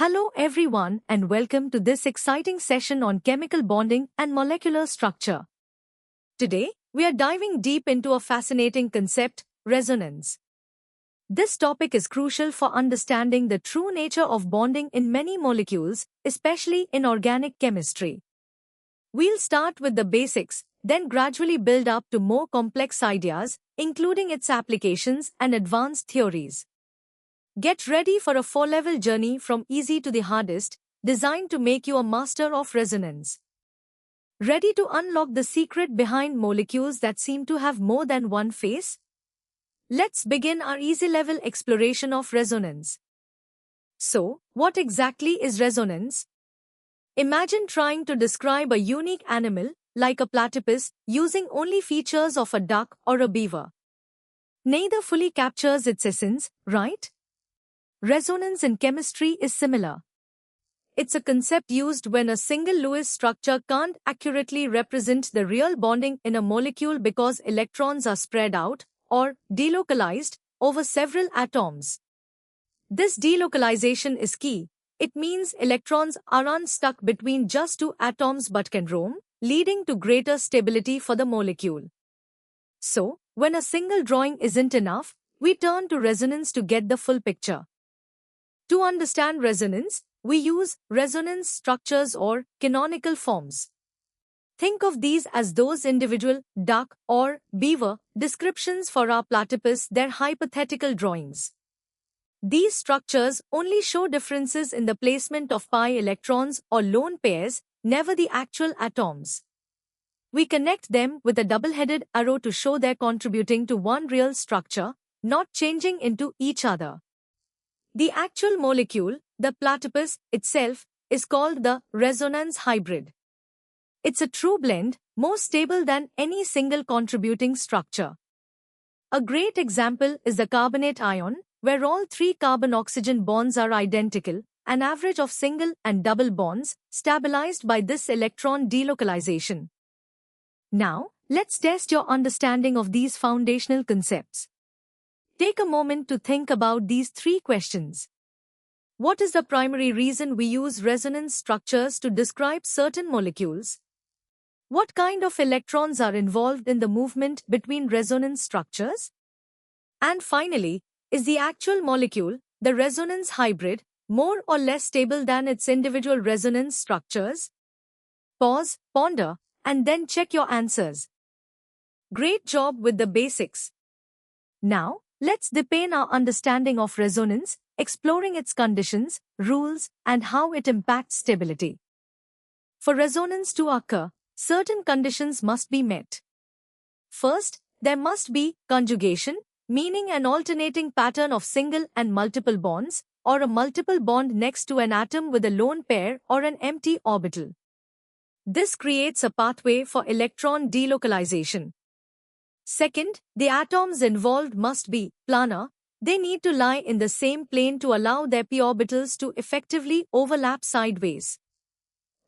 Hello everyone and welcome to this exciting session on chemical bonding and molecular structure. Today, we are diving deep into a fascinating concept, resonance. This topic is crucial for understanding the true nature of bonding in many molecules, especially in organic chemistry. We'll start with the basics, then gradually build up to more complex ideas, including its applications and advanced theories. Get ready for a four-level journey from easy to the hardest, designed to make you a master of resonance. Ready to unlock the secret behind molecules that seem to have more than one face? Let's begin our easy-level exploration of resonance. So, what exactly is resonance? Imagine trying to describe a unique animal, like a platypus, using only features of a duck or a beaver. Neither fully captures its essence, right? Resonance in chemistry is similar. It's a concept used when a single Lewis structure can't accurately represent the real bonding in a molecule because electrons are spread out, or delocalized, over several atoms. This delocalization is key. It means electrons aren't stuck between just two atoms but can roam, leading to greater stability for the molecule. So, when a single drawing isn't enough, we turn to resonance to get the full picture. To understand resonance, we use resonance structures or canonical forms. Think of these as those individual duck or beaver descriptions for our platypus, their hypothetical drawings. These structures only show differences in the placement of pi electrons or lone pairs, never the actual atoms. We connect them with a double-headed arrow to show they're contributing to one real structure, not changing into each other. The actual molecule, the platypus itself, is called the resonance hybrid. It's a true blend, more stable than any single contributing structure. A great example is the carbonate ion, where all three carbon-oxygen bonds are identical, an average of single and double bonds, stabilized by this electron delocalization. Now, let's test your understanding of these foundational concepts. Take a moment to think about these three questions. What is the primary reason we use resonance structures to describe certain molecules? What kind of electrons are involved in the movement between resonance structures? And finally, is the actual molecule, the resonance hybrid, more or less stable than its individual resonance structures? Pause, ponder, and then check your answers. Great job with the basics. Now, let's deepen our understanding of resonance, exploring its conditions, rules, and how it impacts stability. For resonance to occur, certain conditions must be met. First, there must be conjugation, meaning an alternating pattern of single and multiple bonds, or a multiple bond next to an atom with a lone pair or an empty orbital. This creates a pathway for electron delocalization. Second, the atoms involved must be planar. They need to lie in the same plane to allow their p orbitals to effectively overlap sideways.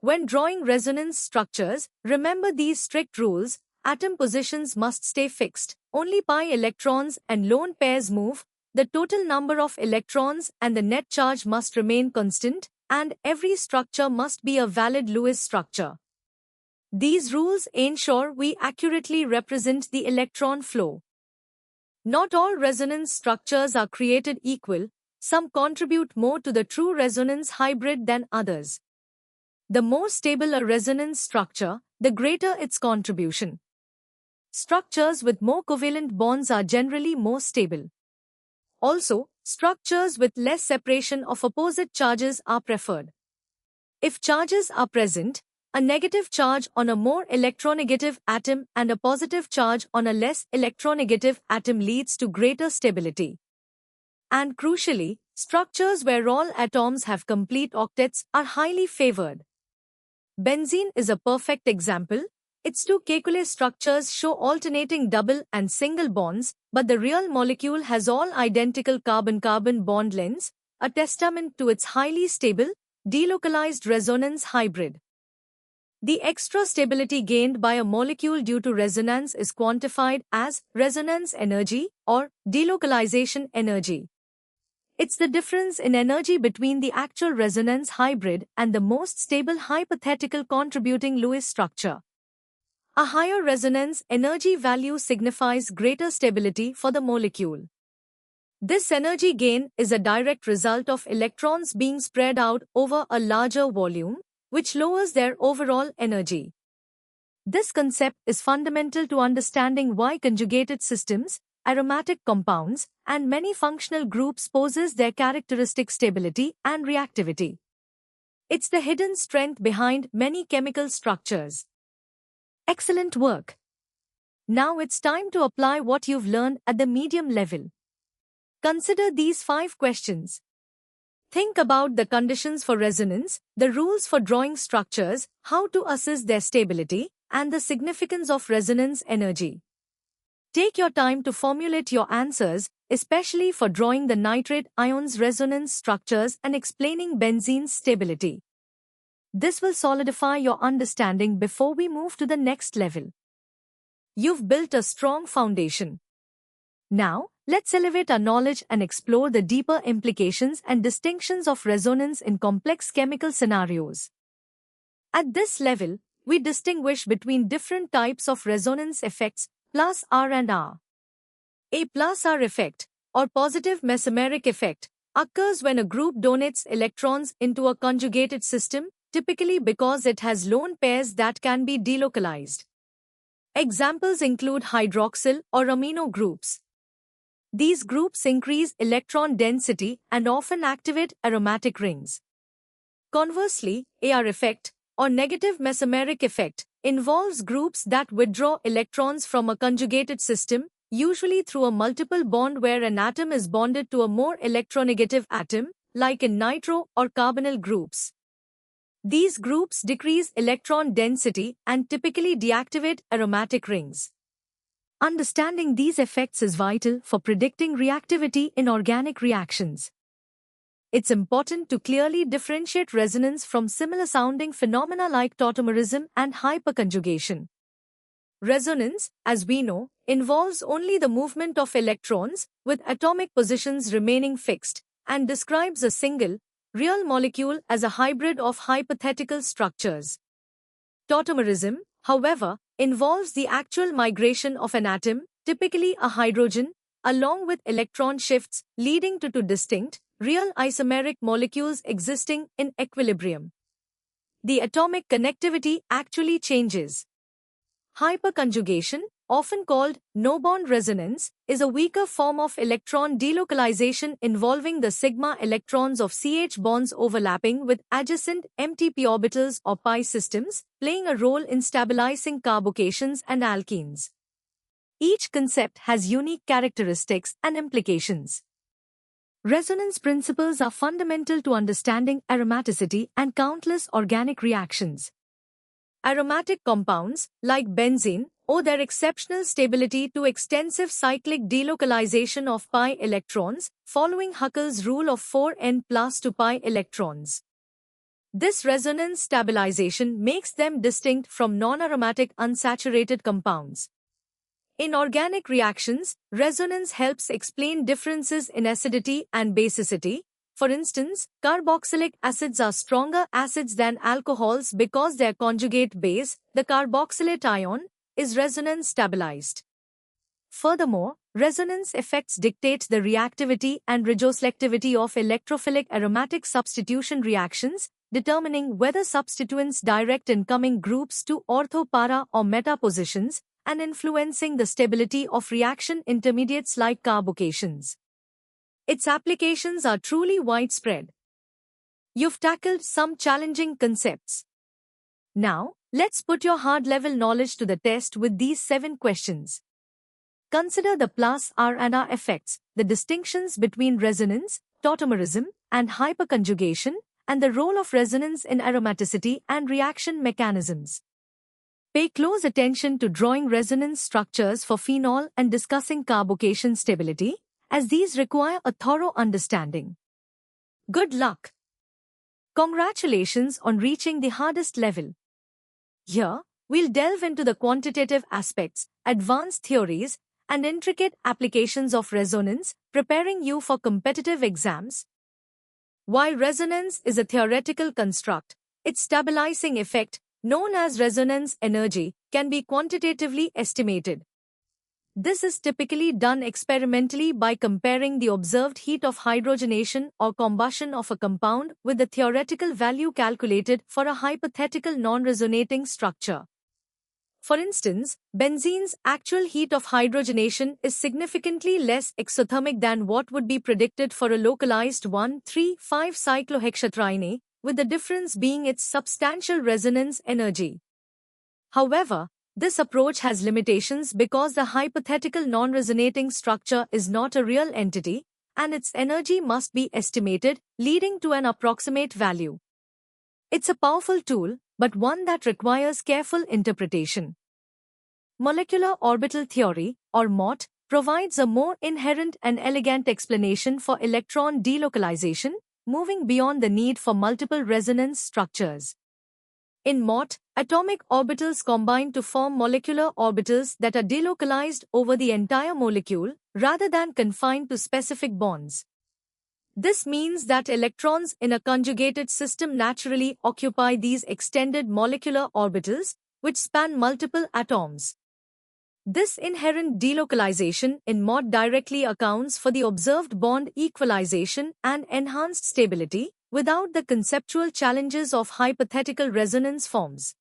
When drawing resonance structures, remember these strict rules. Atom positions must stay fixed. Only pi electrons and lone pairs move. The total number of electrons and the net charge must remain constant, and every structure must be a valid Lewis structure. These rules ensure we accurately represent the electron flow. Not all resonance structures are created equal. Some contribute more to the true resonance hybrid than others. The more stable a resonance structure, the greater its contribution. Structures with more covalent bonds are generally more stable. Also, structures with less separation of opposite charges are preferred. If charges are present, a negative charge on a more electronegative atom and a positive charge on a less electronegative atom leads to greater stability. And crucially, structures where all atoms have complete octets are highly favored. Benzene is a perfect example. Its two Kekulé structures show alternating double and single bonds, but the real molecule has all identical carbon-carbon bond lengths, a testament to its highly stable, delocalized resonance hybrid. The extra stability gained by a molecule due to resonance is quantified as resonance energy or delocalization energy. It's the difference in energy between the actual resonance hybrid and the most stable hypothetical contributing Lewis structure. A higher resonance energy value signifies greater stability for the molecule. This energy gain is a direct result of electrons being spread out over a larger volume, which lowers their overall energy. This concept is fundamental to understanding why conjugated systems, aromatic compounds, and many functional groups possess their characteristic stability and reactivity. It's the hidden strength behind many chemical structures. Excellent work! Now it's time to apply what you've learned at the medium level. Consider these 5 questions. Think about the conditions for resonance, the rules for drawing structures, how to assess their stability, and the significance of resonance energy. Take your time to formulate your answers, especially for drawing the nitrate ion's resonance structures and explaining benzene's stability. This will solidify your understanding before we move to the next level. You've built a strong foundation. Now, let's elevate our knowledge and explore the deeper implications and distinctions of resonance in complex chemical scenarios. At this level, we distinguish between different types of resonance effects, plus R and R. A plus R effect, or positive mesomeric effect, occurs when a group donates electrons into a conjugated system, typically because it has lone pairs that can be delocalized. Examples include hydroxyl or amino groups. These groups increase electron density and often activate aromatic rings. Conversely, AR effect, or negative mesomeric effect, involves groups that withdraw electrons from a conjugated system, usually through a multiple bond where an atom is bonded to a more electronegative atom, like in nitro or carbonyl groups. These groups decrease electron density and typically deactivate aromatic rings. Understanding these effects is vital for predicting reactivity in organic reactions. It's important to clearly differentiate resonance from similar-sounding phenomena like tautomerism and hyperconjugation. Resonance, as we know, involves only the movement of electrons, with atomic positions remaining fixed, and describes a single, real molecule as a hybrid of hypothetical structures. Tautomerism, however, involves the actual migration of an atom, typically a hydrogen, along with electron shifts, leading to 2 distinct, real isomeric molecules existing in equilibrium. The atomic connectivity actually changes. Hyperconjugation, often called no-bond resonance, is a weaker form of electron delocalization involving the sigma electrons of CH bonds overlapping with adjacent empty p orbitals or pi systems, playing a role in stabilizing carbocations and alkenes. Each concept has unique characteristics and implications. Resonance principles are fundamental to understanding aromaticity and countless organic reactions. Aromatic compounds, like benzene, owe their exceptional stability to extensive cyclic delocalization of pi electrons, following Huckel's rule of 4n plus 2 pi electrons. This resonance stabilization makes them distinct from non-aromatic unsaturated compounds. In organic reactions, resonance helps explain differences in acidity and basicity. For instance, carboxylic acids are stronger acids than alcohols because their conjugate base, the carboxylate ion, is resonance stabilized. Furthermore, resonance effects dictate the reactivity and regioselectivity of electrophilic aromatic substitution reactions, determining whether substituents direct incoming groups to ortho, para, or meta positions, and influencing the stability of reaction intermediates like carbocations. Its applications are truly widespread. You've tackled some challenging concepts. Now, let's put your hard-level knowledge to the test with these 7 questions. Consider the plus R and R effects, the distinctions between resonance, tautomerism, and hyperconjugation, and the role of resonance in aromaticity and reaction mechanisms. Pay close attention to drawing resonance structures for phenol and discussing carbocation stability, as these require a thorough understanding. Good luck! Congratulations on reaching the hardest level. Here, we'll delve into the quantitative aspects, advanced theories, and intricate applications of resonance, preparing you for competitive exams. While resonance is a theoretical construct, its stabilizing effect, known as resonance energy, can be quantitatively estimated. This is typically done experimentally by comparing the observed heat of hydrogenation or combustion of a compound with the theoretical value calculated for a hypothetical non-resonating structure. For instance, benzene's actual heat of hydrogenation is significantly less exothermic than what would be predicted for a localized 1,3,5-cyclohexatriene, with the difference being its substantial resonance energy. However, this approach has limitations because the hypothetical non-resonating structure is not a real entity, and its energy must be estimated, leading to an approximate value. It's a powerful tool, but one that requires careful interpretation. Molecular orbital theory, or MOT, provides a more inherent and elegant explanation for electron delocalization, moving beyond the need for multiple resonance structures. In MOT, atomic orbitals combine to form molecular orbitals that are delocalized over the entire molecule, rather than confined to specific bonds. This means that electrons in a conjugated system naturally occupy these extended molecular orbitals, which span multiple atoms. This inherent delocalization in MOT directly accounts for the observed bond equalization and enhanced stability, without the conceptual challenges of hypothetical resonance forms.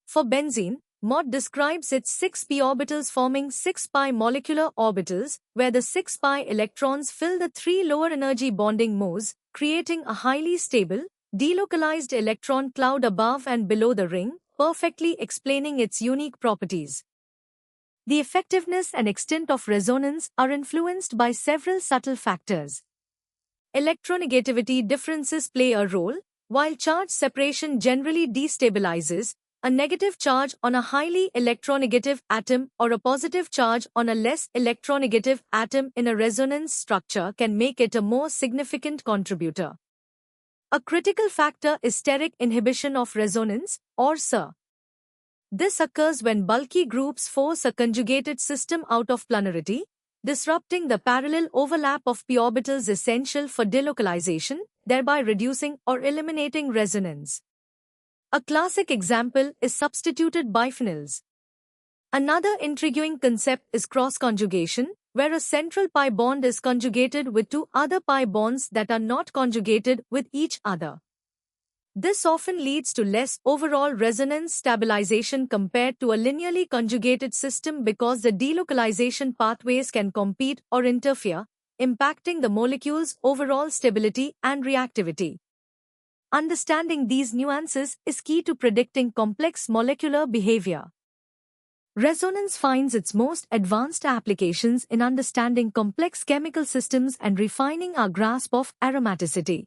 For benzene, MOT describes its 6p orbitals forming 6pi molecular orbitals, where the 6pi electrons fill the 3 lower energy bonding modes, creating a highly stable, delocalized electron cloud above and below the ring, perfectly explaining its unique properties. The effectiveness and extent of resonance are influenced by several subtle factors. Electronegativity differences play a role. While charge separation generally destabilizes, a negative charge on a highly electronegative atom or a positive charge on a less electronegative atom in a resonance structure can make it a more significant contributor. A critical factor is steric inhibition of resonance, or SIR. This occurs when bulky groups force a conjugated system out of planarity, disrupting the parallel overlap of p orbitals essential for delocalization, thereby reducing or eliminating resonance. A classic example is substituted biphenyls. Another intriguing concept is cross-conjugation, where a central pi bond is conjugated with 2 other pi bonds that are not conjugated with each other. This often leads to less overall resonance stabilization compared to a linearly conjugated system because the delocalization pathways can compete or interfere, impacting the molecule's overall stability and reactivity. Understanding these nuances is key to predicting complex molecular behavior. Resonance finds its most advanced applications in understanding complex chemical systems and refining our grasp of aromaticity.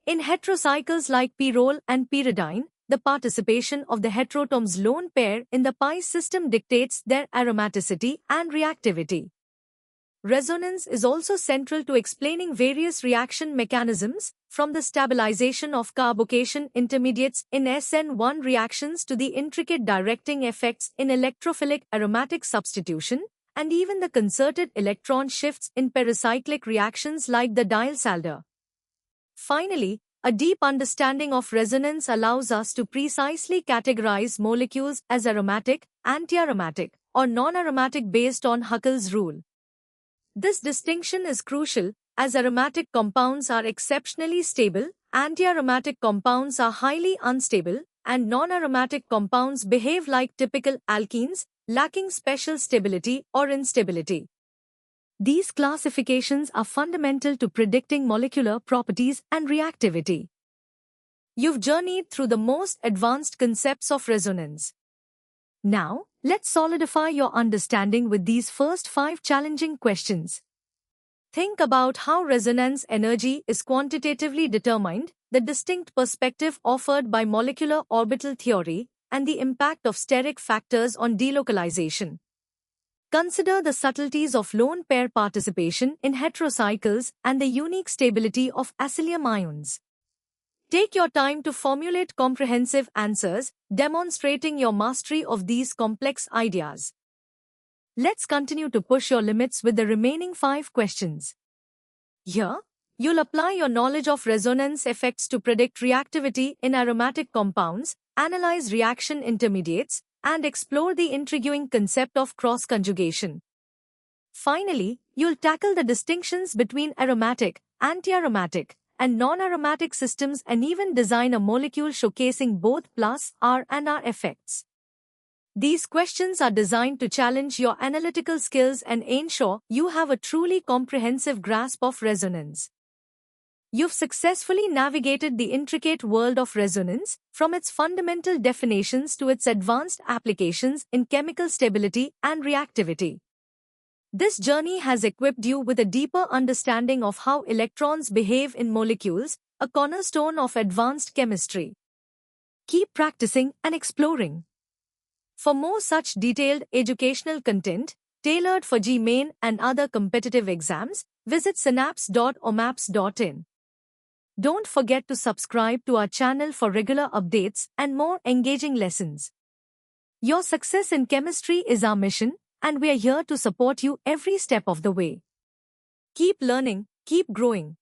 In heterocycles like pyrrole and pyridine, the participation of the heteroatoms lone pair in the pi system dictates their aromaticity and reactivity. Resonance is also central to explaining various reaction mechanisms, from the stabilization of carbocation intermediates in SN1 reactions to the intricate directing effects in electrophilic aromatic substitution, and even the concerted electron shifts in pericyclic reactions like the Diels-Alder. Finally, a deep understanding of resonance allows us to precisely categorize molecules as aromatic, anti-aromatic, or non-aromatic based on Huckel's rule. This distinction is crucial, as aromatic compounds are exceptionally stable, anti-aromatic compounds are highly unstable, and non-aromatic compounds behave like typical alkenes, lacking special stability or instability. These classifications are fundamental to predicting molecular properties and reactivity. You've journeyed through the most advanced concepts of resonance. Now, let's solidify your understanding with these first 5 challenging questions. Think about how resonance energy is quantitatively determined, the distinct perspective offered by molecular orbital theory, and the impact of steric factors on delocalization. Consider the subtleties of lone pair participation in heterocycles and the unique stability of acylium ions. Take your time to formulate comprehensive answers, demonstrating your mastery of these complex ideas. Let's continue to push your limits with the remaining 5 questions. Here, you'll apply your knowledge of resonance effects to predict reactivity in aromatic compounds, analyze reaction intermediates, and explore the intriguing concept of cross-conjugation. Finally, you'll tackle the distinctions between aromatic, anti-aromatic, and non-aromatic systems and even design a molecule showcasing both R and R effects. These questions are designed to challenge your analytical skills and ensure you have a truly comprehensive grasp of resonance. You've successfully navigated the intricate world of resonance, from its fundamental definitions to its advanced applications in chemical stability and reactivity. This journey has equipped you with a deeper understanding of how electrons behave in molecules, a cornerstone of advanced chemistry. Keep practicing and exploring. For more such detailed educational content, tailored for GMAIN and other competitive exams, visit synapse.omaps.in. Don't forget to subscribe to our channel for regular updates and more engaging lessons. Your success in chemistry is our mission, and we are here to support you every step of the way. Keep learning, keep growing.